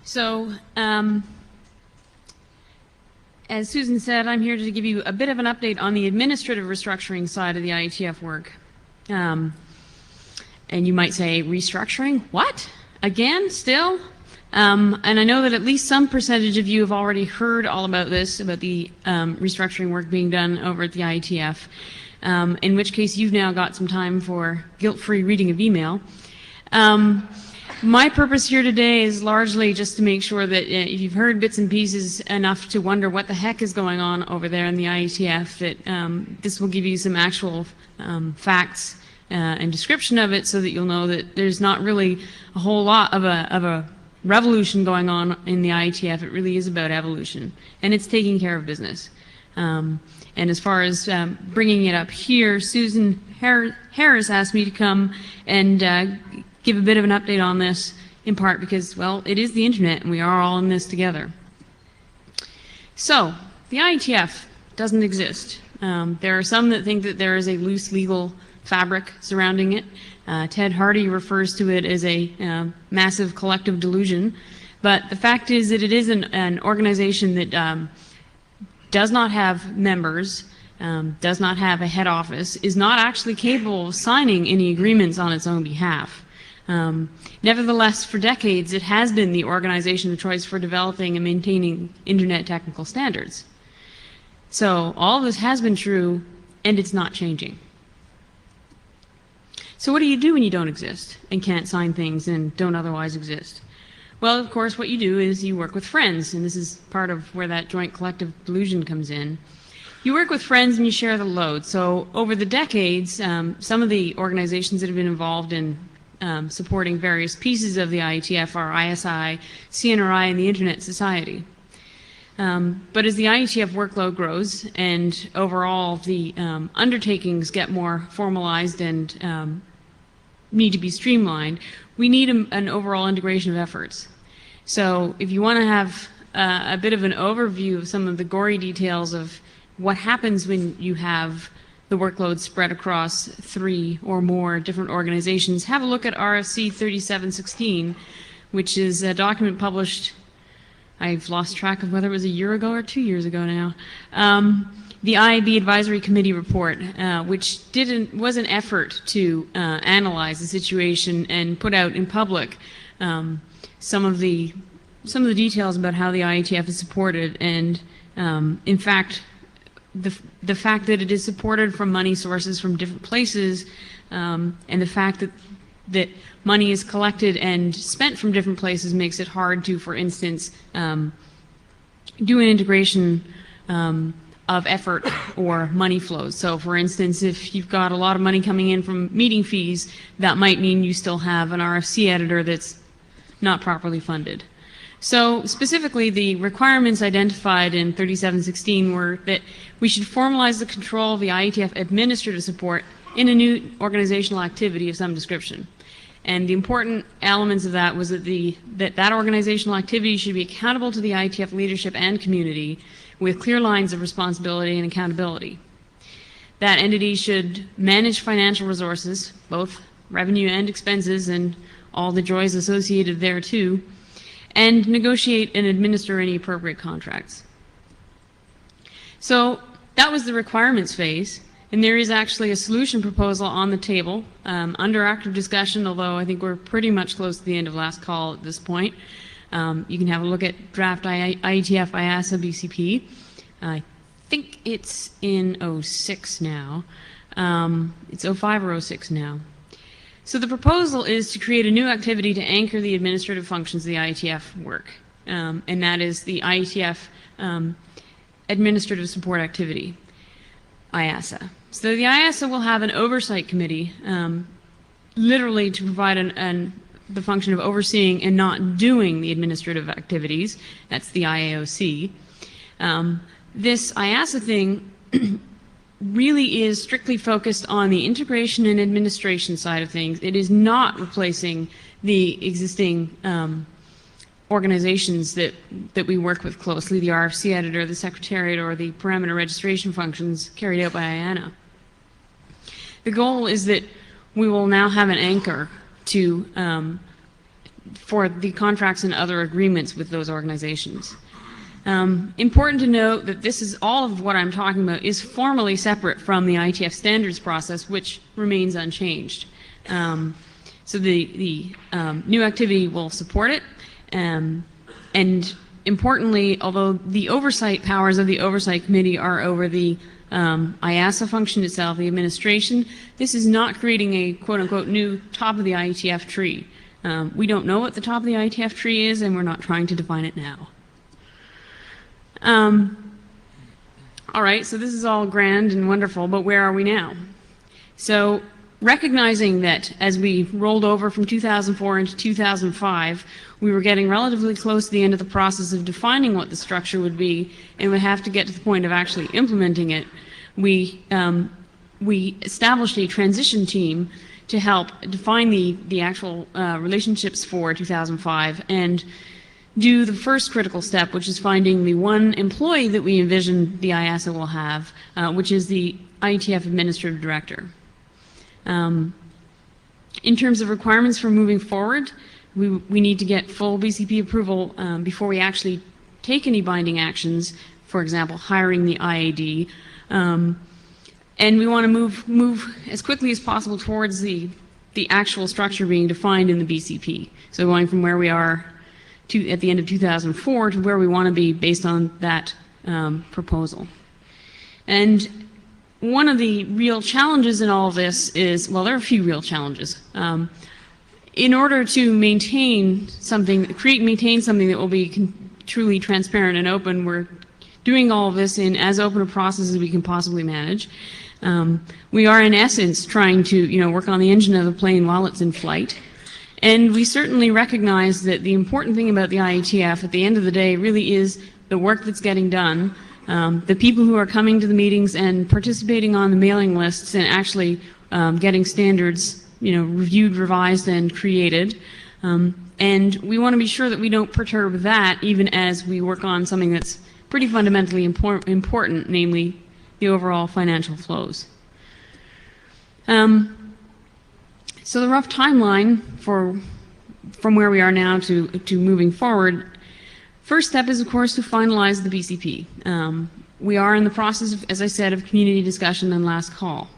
So, as Susan said, I'm here to give you a bit of an update on the administrative restructuring side of the IETF work. And you might say, restructuring? What? Again? Still? And I know that at least some percentage of you have already heard all about this, about the restructuring work being done over at the IETF, in which case you've now got some time for guilt-free reading of email. My purpose here today is largely just to make sure that if you've heard bits and pieces enough to wonder what the heck is going on over there in the IETF, that this will give you some actual facts and description of it, so that you'll know that there's not really a whole lot of a revolution going on in the IETF. It really is about evolution, and it's taking care of business. And as far as bringing it up here, Susan Harris asked me to come and give a bit of an update on this, in part because, well, it is the internet and we are all in this together. So, the IETF doesn't exist. There are some that think that there is a loose legal fabric surrounding it. Ted Hardy refers to it as a massive collective delusion, but the fact is that it is an organization that does not have members, does not have a head office, is not actually capable of signing any agreements on its own behalf. Nevertheless, for decades, it has been the organization of choice for developing and maintaining internet technical standards. So all of this has been true, and it's not changing. So what do you do when you don't exist and can't sign things and don't otherwise exist? Well, of course, what you do is you work with friends, and this is part of where that joint collective delusion comes in. You work with friends and you share the load. So over the decades, some of the organizations that have been involved in supporting various pieces of the IETF are ISI, CNRI, and the Internet Society. But as the IETF workload grows and overall the undertakings get more formalized and need to be streamlined, we need an overall integration of efforts. So if you want to have a bit of an overview of some of the gory details of what happens when you have the workload spread across 3 or more different organizations, have a look at RFC 3716, which is a document published, I've lost track of whether it was a year ago or 2 years ago now, the IAB Advisory Committee report, which was an effort to analyze the situation and put out in public some of the details about how the IETF is supported, and in fact, the fact that it is supported from money sources from different places, and the fact that money is collected and spent from different places makes it hard to, for instance, do an integration of effort or money flows. So for instance, if you've got a lot of money coming in from meeting fees, that might mean you still have an RFC editor that's not properly funded. So specifically, the requirements identified in 3716 were that we should formalize the control of the IETF administrative support in a new organizational activity of some description. And the important elements of that was that that organizational activity should be accountable to the IETF leadership and community with clear lines of responsibility and accountability. That entity should manage financial resources, both revenue and expenses, and all the joys associated there too, and negotiate and administer any appropriate contracts. So that was the requirements phase, and there is actually a solution proposal on the table under active discussion, although I think we're pretty much close to the end of last call at this point. You can have a look at draft IETF IASA BCP. I think it's in 06 now. It's 05 or 06 now. So the proposal is to create a new activity to anchor the administrative functions of the IETF work, and that is the IETF Administrative Support Activity, IASA. So the IASA will have an oversight committee, literally to provide the function of overseeing and not doing the administrative activities. That's the IAOC. This IASA thing really is strictly focused on the integration and administration side of things. It is not replacing the existing organizations that we work with closely, the RFC editor, the secretariat, or the parameter registration functions carried out by IANA. The goal is that we will now have an anchor to for the contracts and other agreements with those organizations. Important to note that this is all of what I'm talking about is formally separate from the IETF standards process, which remains unchanged. So the new activity will support it, and importantly, although the oversight powers of the Oversight Committee are over the IASA function itself, the administration, this is not creating a quote-unquote new top of the IETF tree. We don't know what the top of the IETF tree is, and we're not trying to define it now. All right, so this is all grand and wonderful, but where are we now? So recognizing that as we rolled over from 2004 into 2005, we were getting relatively close to the end of the process of defining what the structure would be and would have to get to the point of actually implementing it, we established a transition team to help define the actual relationships for 2005 and do the first critical step, which is finding the one employee that we envision the IASA will have, which is the IETF Administrative Director. In terms of requirements for moving forward, we need to get full BCP approval before we actually take any binding actions, for example, hiring the IAD. And we want to move as quickly as possible towards the actual structure being defined in the BCP. So going from where we are at the end of 2004 to where we want to be based on that proposal. And one of the real challenges in all of this is, well, there are a few real challenges. In order to maintain something that will be truly transparent and open, we're doing all of this in as open a process as we can possibly manage. We are, in essence, trying to work on the engine of the plane while it's in flight. And we certainly recognize that the important thing about the IETF at the end of the day really is the work that's getting done, the people who are coming to the meetings and participating on the mailing lists and actually getting standards reviewed, revised, and created. And we want to be sure that we don't perturb that even as we work on something that's pretty fundamentally important, namely the overall financial flows. So the rough timeline from where we are now to moving forward, first step is, of course, to finalize the BCP. We are in the process, as I said, of community discussion and last call.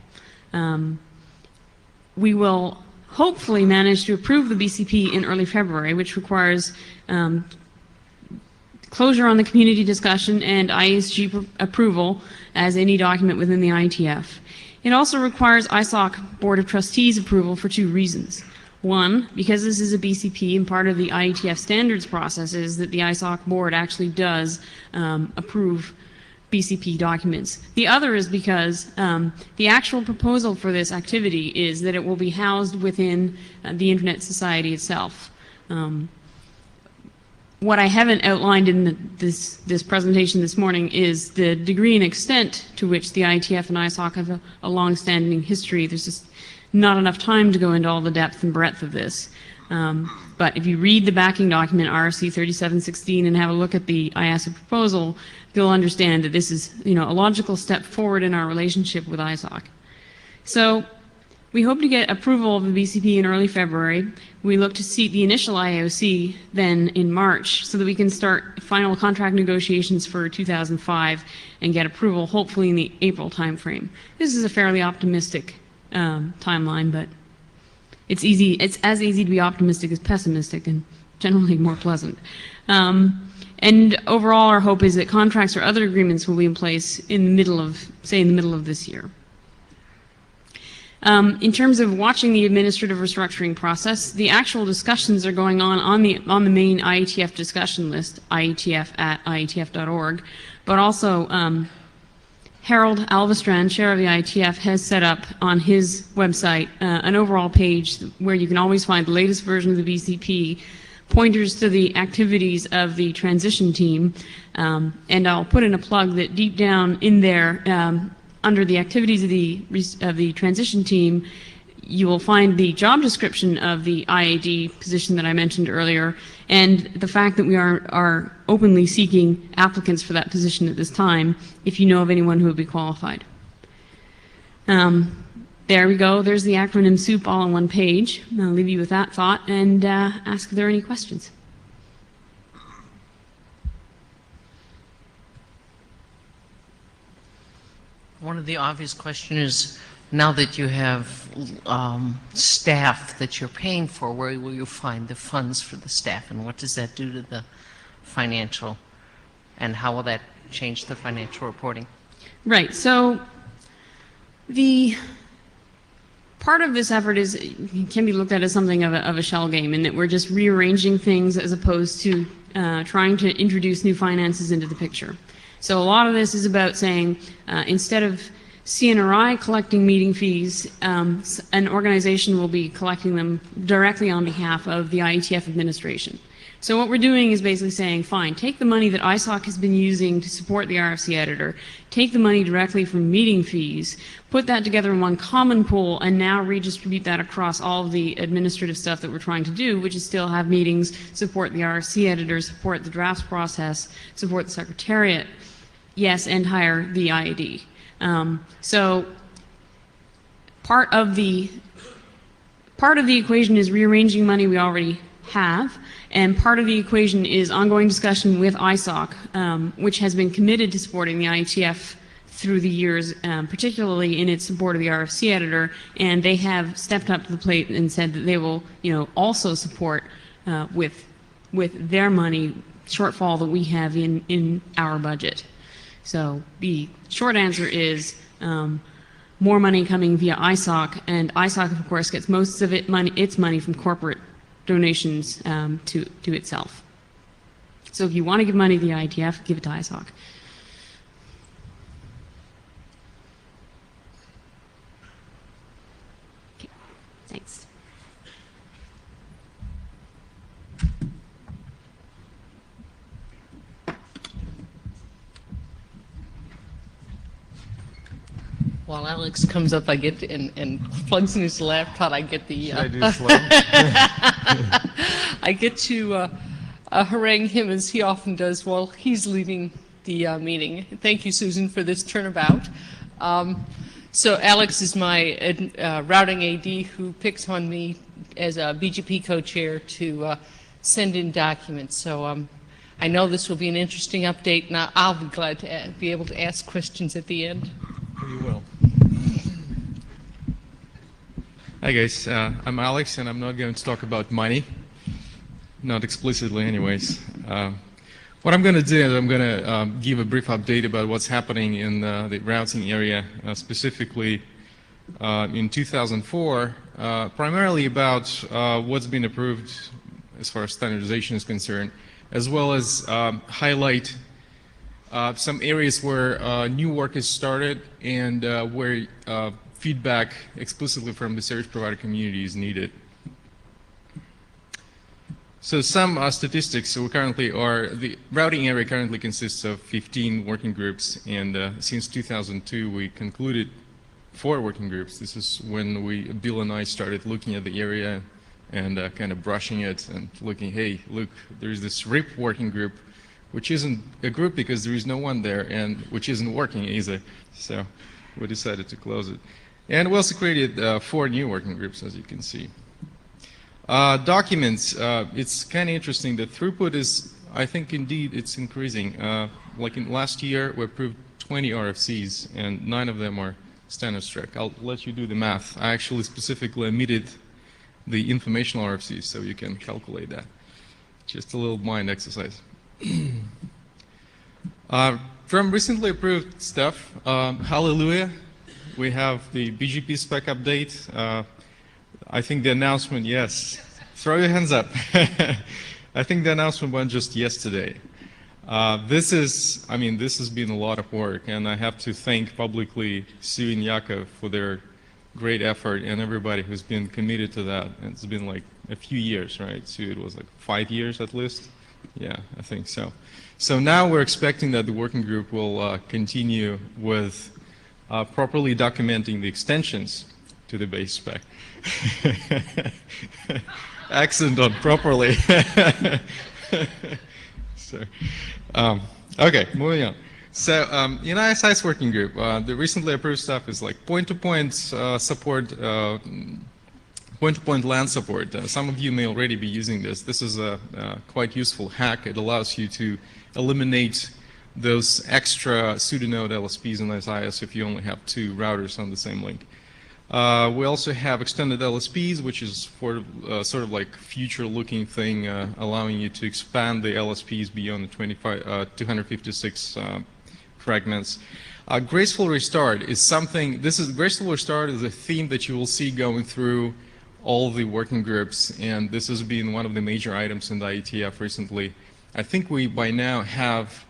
We will hopefully manage to approve the BCP in early February, which requires closure on the community discussion and ISG approval as any document within the IETF. It also requires ISOC Board of Trustees approval for two reasons. One, because this is a BCP and part of the IETF standards process is that the ISOC Board actually does approve BCP documents. The other is because the actual proposal for this activity is that it will be housed within the Internet Society itself. What I haven't outlined in this presentation this morning is the degree and extent to which the IETF and ISOC have a long-standing history. There's just not enough time to go into all the depth and breadth of this. But if you read the backing document, RFC 3716, and have a look at the IASA proposal, you'll understand that this is a logical step forward in our relationship with ISOC. So we hope to get approval of the BCP in early February. We look to seat the initial IOC then in March so that we can start final contract negotiations for 2005 and get approval hopefully in the April timeframe. This is a fairly optimistic timeline, but it's as easy to be optimistic as pessimistic and generally more pleasant. And overall our hope is that contracts or other agreements will be in place in the middle of this year. In terms of watching the administrative restructuring process, the actual discussions are going on the main IETF discussion list, ietf@ietf.org, but also Harold Alvestrand, chair of the IETF, has set up on his website an overall page where you can always find the latest version of the BCP, pointers to the activities of the transition team, and I'll put in a plug that deep down in there, under the activities of the transition team, you will find the job description of the IAD position that I mentioned earlier, and the fact that we are openly seeking applicants for that position at this time, if you know of anyone who would be qualified. there we go. There's the acronym soup all on one page. I'll leave you with that thought and ask if there are any questions. One of the obvious questions is, now that you have staff that you're paying for, where will you find the funds for the staff, and what does that do to the financial, and how will that change the financial reporting? Right. So the part of this effort can be looked at as something of a shell game, in that we're just rearranging things as opposed to trying to introduce new finances into the picture. So a lot of this is about saying, instead of CNRI collecting meeting fees, an organization will be collecting them directly on behalf of the IETF administration. So what we're doing is basically saying, fine, take the money that ISOC has been using to support the RFC editor, take the money directly from meeting fees, put that together in one common pool, and now redistribute that across all of the administrative stuff that we're trying to do, which is still have meetings, support the RFC editor, support the drafts process, support the secretariat, yes, and hire the IAD. So part of the equation is rearranging money we already have, and part of the equation is ongoing discussion with ISOC, which has been committed to supporting the IETF through the years, particularly in its support of the RFC editor, and they have stepped up to the plate and said that they will, also support with their money shortfall that we have in our budget. So the short answer is more money coming via ISOC, and ISOC, of course, gets most of its money from corporate donations to itself. So if you want to give money to the IETF, give it to ISOC. Okay, thanks. While Alex comes up, I get and plugs in his laptop. I get the. Should I do slow? I get to harangue him as he often does while he's leading the meeting. Thank you, Susan, for this turnabout. So Alex is my routing AD who picks on me as a BGP co-chair to send in documents. So I know this will be an interesting update, and I'll be glad to be able to ask questions at the end. You will. Hi guys, I'm Alex, and I'm not going to talk about money, not explicitly anyways. What I'm going to do is I'm going to give a brief update about what's happening in the routing area, specifically in 2004, primarily about what's been approved as far as standardization is concerned, as well as highlight some areas where new work has started and where feedback explicitly from the service provider community is needed. So some statistics. So we currently the routing area currently consists of 15 working groups, and since 2002 we concluded 4 working groups. This is when Bill and I started looking at the area and kind of brushing it and looking, hey, look, there's this RIP working group, which isn't a group because there is no one there, and which isn't working either. So we decided to close it. And we also created 4 new working groups, as you can see. Documents, it's kind of interesting. The throughput is, I think indeed it's increasing. Like in last year, we approved 20 RFCs, and 9 of them are standard strike. I'll let you do the math. I actually specifically omitted the informational RFCs, so you can calculate that. Just a little mind exercise. From recently approved stuff, hallelujah, we have the BGP spec update. I think the announcement, yes, throw your hands up. I think the announcement went just yesterday. This has been a lot of work, and I have to thank publicly Sue and Yakov for their great effort and everybody who's been committed to that. It's been like a few years, right? Sue, it was like 5 years at least. Yeah, I think so. So now we're expecting that the working group will continue with properly documenting the extensions to the base spec. Accent on properly. So, okay, moving on. So in ISI's working group, the recently approved stuff is like point-to-point support, point-to-point LAN support. Some of you may already be using this. This is a quite useful hack. It allows you to eliminate those extra pseudonode LSPs in SIS if you only have 2 routers on the same link. We also have extended LSPs, which is for sort of like future-looking thing, allowing you to expand the LSPs beyond the 256 fragments. Graceful restart is something. Graceful restart is a theme that you will see going through all the working groups, and this has been one of the major items in the ietf recently. I think we by now have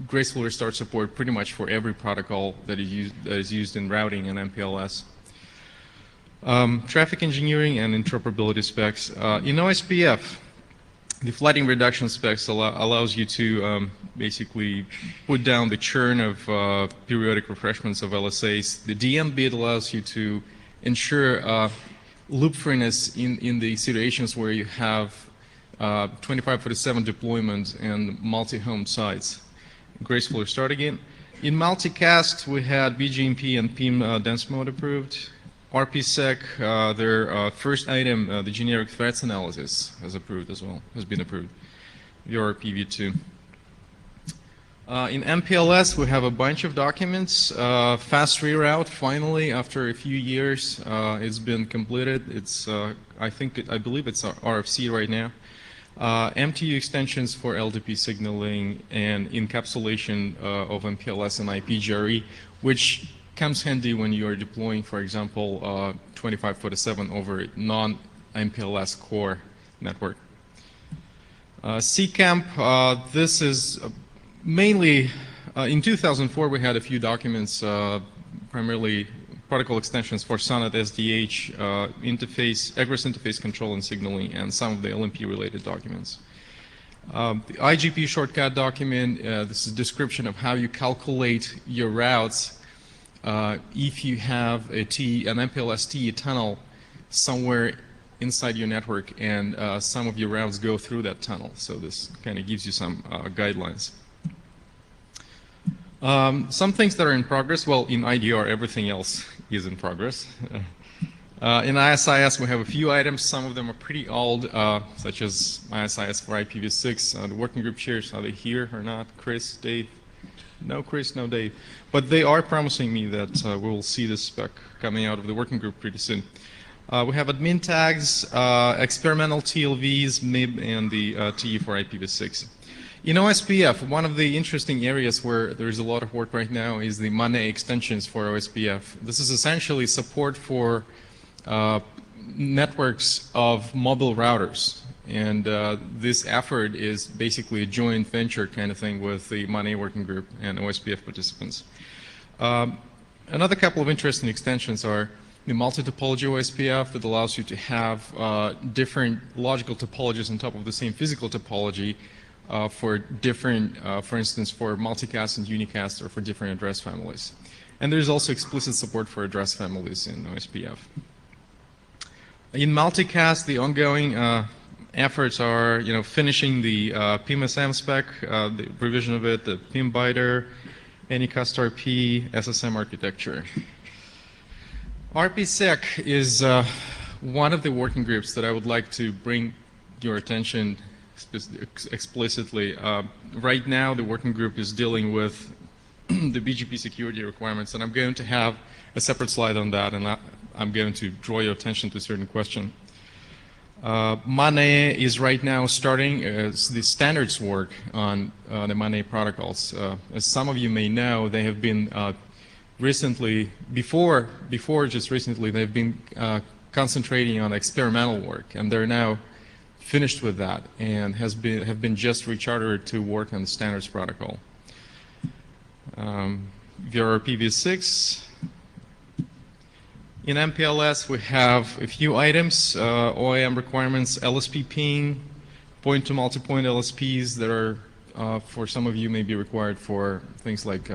graceful restart support pretty much for every protocol that is used in routing and MPLS. Traffic engineering and interoperability specs. In OSPF, the flooding reduction specs allows you to basically put down the churn of periodic refreshments of LSAs. The DM bit allows you to ensure loop freeness in the situations where you have 2547 deployment and multi-home sites. Graceful restart again. In multicast, we had BGMP and PIM dense mode approved. RPSec, their first item, the generic threats analysis, has approved as well, has been approved. VRPV2. In MPLS, we have a bunch of documents. Fast reroute, finally, after a few years, it's been completed. It's, I believe it's RFC right now. MTU extensions for LDP signaling and encapsulation of MPLS and IPGRE, which comes handy when you are deploying, for example, 2547 over a non-MPLS core network. CCAMP, this is mainly, in 2004 we had a few documents, primarily protocol extensions for SONET SDH, egress interface control and signaling, and some of the LMP related documents. The IGP shortcut document, this is a description of how you calculate your routes if you have an MPLS TE tunnel somewhere inside your network and some of your routes go through that tunnel. So this kind of gives you some guidelines. Some things that are in progress, well, in IDR, everything else is in progress. In ISIS, we have a few items. Some of them are pretty old, such as ISIS for IPv6. The working group chairs, are they here or not? Chris, Dave? No Chris, no Dave. But they are promising me that we will see this spec coming out of the working group pretty soon. We have admin tags, experimental TLVs, MIB, and the TE for IPv6. In OSPF, one of the interesting areas where there's a lot of work right now is the MANE extensions for OSPF. This is essentially support for networks of mobile routers. And this effort is basically a joint venture kind of thing with the MANE working group and OSPF participants. Another couple of interesting extensions are the multi-topology OSPF that allows you to have different logical topologies on top of the same physical topology for different, for instance, for multicast and unicast or for different address families. And there's also explicit support for address families in OSPF. In multicast, the ongoing efforts are, finishing the PIM-SM spec, the revision of it, the PIM biter, Anycast RP, SSM architecture. RPSec is one of the working groups that I would like to bring your attention explicitly. Right now, the working group is dealing with the BGP security requirements, and I'm going to have a separate slide on that, and I'm going to draw your attention to a certain question. MANE is right now starting the standards work on the MANE protocols. As some of you may know, they have been recently, before just recently, they've been concentrating on experimental work, and they're now finished with that and have been just rechartered to work on the standards protocol. VRPv6. In MPLS, we have a few items, OIM requirements, LSP ping, point-to-multipoint LSPs that are, for some of you, may be required for things like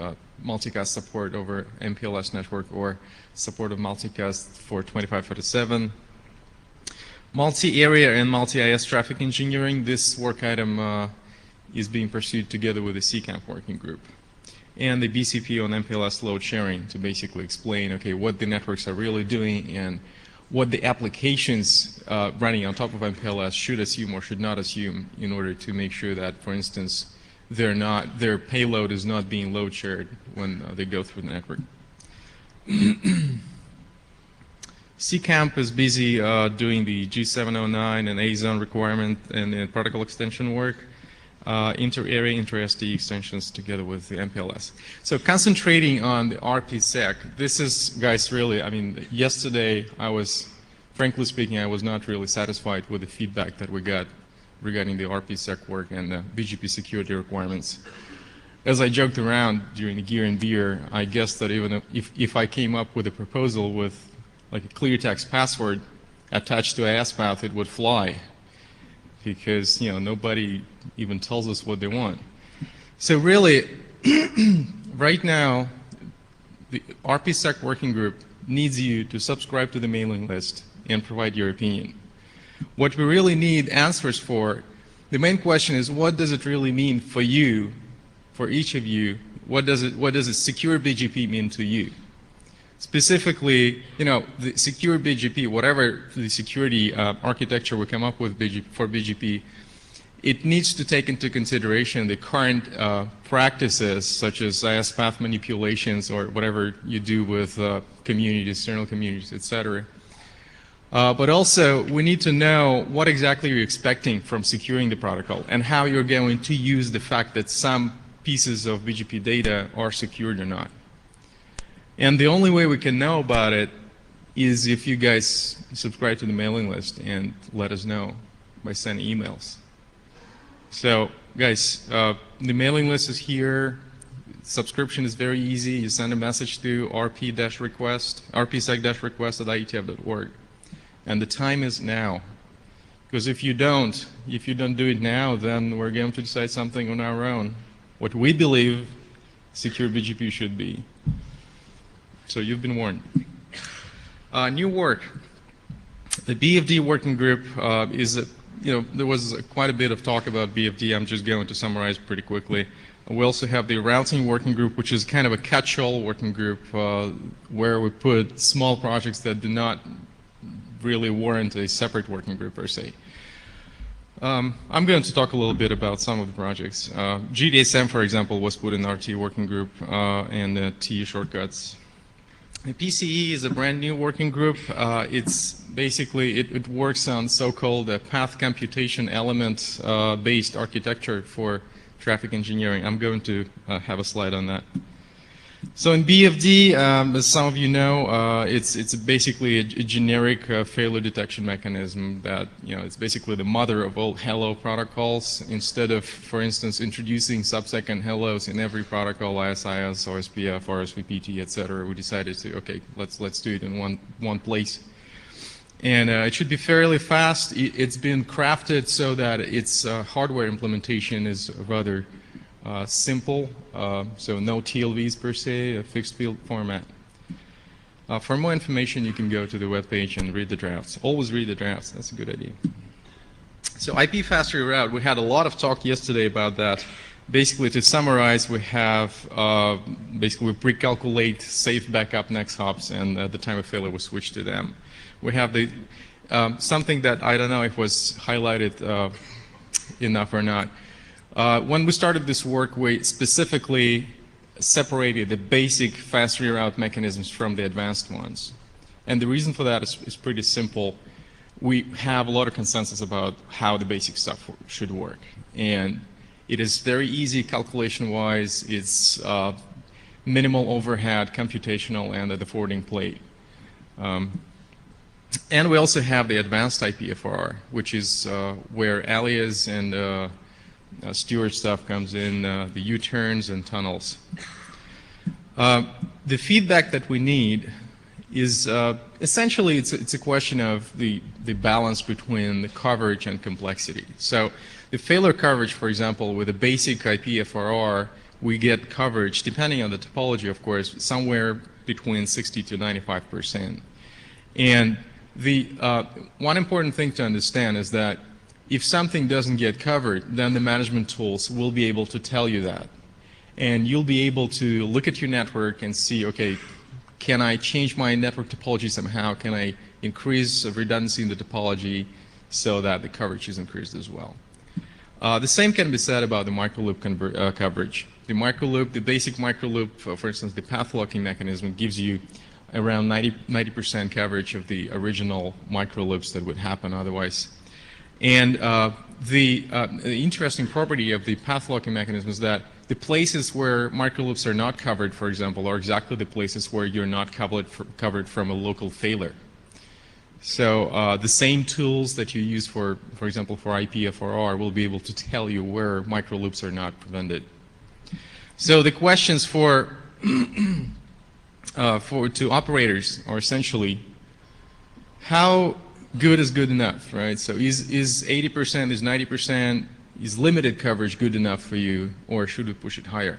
multicast support over MPLS network or support of multicast for 2547. Multi-area and multi-IS traffic engineering, this work item is being pursued together with the CCAMP working group. and the BCP on MPLS load sharing to basically explain, okay, what the networks are really doing and what the applications running on top of MPLS should assume or should not assume in order to make sure that, for instance, their payload is not being load shared when they go through the network. CCAMP is busy doing the G709 and A-zone requirement and protocol extension work, inter-area, inter-SD extensions together with the MPLS. So concentrating on the RPSec, this is, guys, really, I mean, yesterday frankly speaking, I was not really satisfied with the feedback that we got regarding the RPSec work and the BGP security requirements. As I joked around during the Gear and Beer, I guess that even if I came up with a proposal with like a clear text password attached to AS path, it would fly, because nobody even tells us what they want. So really, right now, the RPSec working group needs you to subscribe to the mailing list and provide your opinion. What we really need answers for, the main question is, what does it really mean for you, for each of you? What does a secure BGP mean to you? Specifically, the secure BGP, whatever the security architecture we come up with for BGP, it needs to take into consideration the current practices, such as IS path manipulations or whatever you do with communities, external communities, etc. But also, we need to know what exactly you're expecting from securing the protocol and how you're going to use the fact that some pieces of BGP data are secured or not. And the only way we can know about it is if you guys subscribe to the mailing list and let us know by sending emails. So, guys, the mailing list is here. Subscription is very easy. You send a message to rpsec-request at ietf.org. And the time is now. Because if you don't do it now, then we're going to decide something on our own. What we believe secure BGP should be. So you've been warned. New work. The BFD working group there was quite a bit of talk about BFD. I'm just going to summarize pretty quickly. We also have the routing working group, which is kind of a catch-all working group where we put small projects that do not really warrant a separate working group per se. I'm going to talk a little bit about some of the projects. GDSM, for example, was put in RT working group and T shortcuts. The PCE is a brand new working group. It's basically, it works on so-called path computation element based architecture for traffic engineering. I'm going to have a slide on that. So in BFD, as some of you know, it's basically a generic failure detection mechanism that, it's basically the mother of all hello protocols. Instead of, for instance, introducing sub-second hellos in every protocol, ISIS, OSPF, RSVPT, etc., we decided to, okay, let's do it in one place. And it should be fairly fast. It's been crafted so that its hardware implementation is rather simple, so no TLVs per se, a fixed field format. For more information, you can go to the webpage and read the drafts. Always read the drafts. That's a good idea. So IP fast reroute, we had a lot of talk yesterday about that. Basically, to summarize, we have we pre-calculate safe backup next hops, and at the time of failure, we switch to them. We have the something that I don't know if was highlighted enough or not. When we started this work, we specifically separated the basic fast reroute mechanisms from the advanced ones. And the reason for that is pretty simple. We have a lot of consensus about how the basic stuff should work. And it is very easy calculation-wise. It's minimal overhead, computational, and at the forwarding plate. And we also have the advanced IPFR, which is where alias and steward stuff comes in, the U-turns and tunnels. The feedback that we need is essentially it's a question of the balance between the coverage and complexity. So the failure coverage, for example, with a basic IPFRR, we get coverage, depending on the topology, of course, somewhere between 60 to 95%. And the one important thing to understand is that if something doesn't get covered, then the management tools will be able to tell you that. And you'll be able to look at your network and see, okay, can I change my network topology somehow? Can I increase redundancy in the topology so that the coverage is increased as well? The same can be said about the microloop coverage. The microloop, the basic microloop, for instance, the path locking mechanism gives you around 90% coverage of the original microloops that would happen otherwise. And the interesting property of the path locking mechanism is that the places where microloops are not covered, for example, are exactly the places where you're not covered from a local failure. So the same tools that you use for example, for IPFRR will be able to tell you where microloops are not prevented. So the questions to operators are essentially, how good is good enough, right? So is 80%, is 90%, is limited coverage good enough for you, or should we push it higher?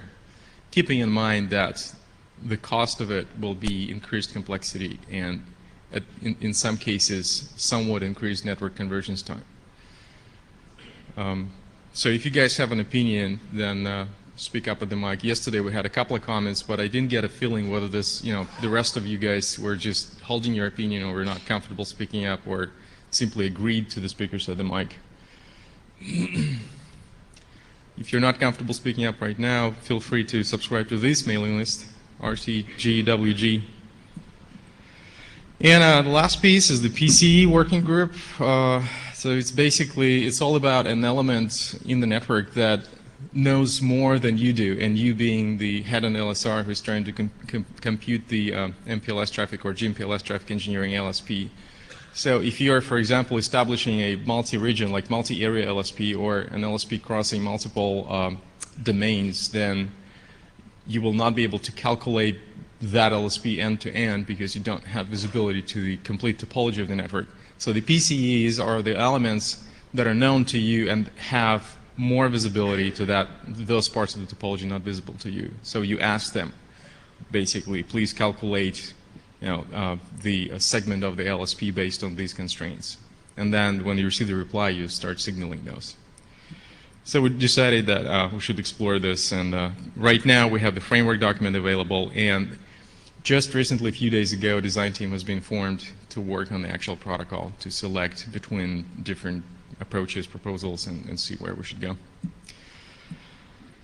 Keeping in mind that the cost of it will be increased complexity and in some cases somewhat increased network convergence time. So if you guys have an opinion, then speak up at the mic. Yesterday we had a couple of comments, but I didn't get a feeling whether this, the rest of you guys were just holding your opinion or were not comfortable speaking up or simply agreed to the speakers at the mic. If you're not comfortable speaking up right now, feel free to subscribe to this mailing list, RTGWG. And the last piece is the PCE working group. So it's all about an element in the network that knows more than you do, and you being the head on LSR who's trying to compute the MPLS traffic or GMPLS traffic engineering LSP. So if you are, for example, establishing a multi-region, like multi-area LSP or an LSP crossing multiple domains, then you will not be able to calculate that LSP end-to-end because you don't have visibility to the complete topology of the network. So the PCEs are the elements that are known to you and have more visibility to those parts of the topology not visible to you. So you ask them, basically, please calculate the segment of the LSP based on these constraints. And then when you receive the reply, you start signaling those. So we decided that we should explore this, and right now we have the framework document available, and just recently, a few days ago, a design team has been formed to work on the actual protocol to select between different approaches, proposals, and see where we should go.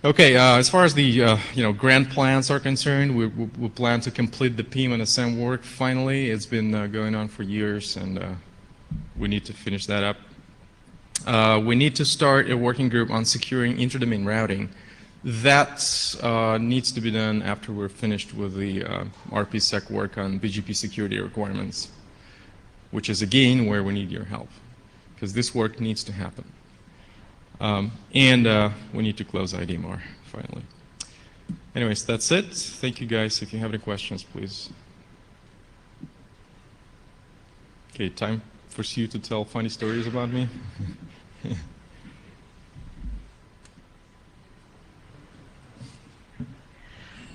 Okay, as far as the grand plans are concerned, we plan to complete the PIM and SM work finally. It's been going on for years, and we need to finish that up. We need to start a working group on securing interdomain routing. That needs to be done after we're finished with the RPSec work on BGP security requirements, which is again where we need your help, because this work needs to happen. And we need to close IDMR finally. Anyways, that's it. Thank you guys. If you have any questions, please. Okay, time for you to tell funny stories about me.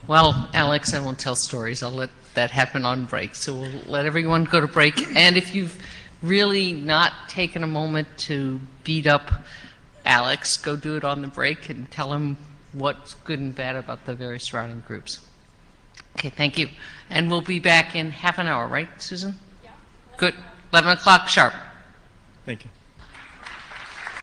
Well, Alex, I won't tell stories. I'll let that happen on break. So we'll let everyone go to break. And if you've really not taken a moment to beat up Alex, go do it on the break and tell him what's good and bad about the various routing groups. Okay, thank you. And we'll be back in half an hour, right, Susan? Yeah. Good. 11 o'clock sharp. Thank you.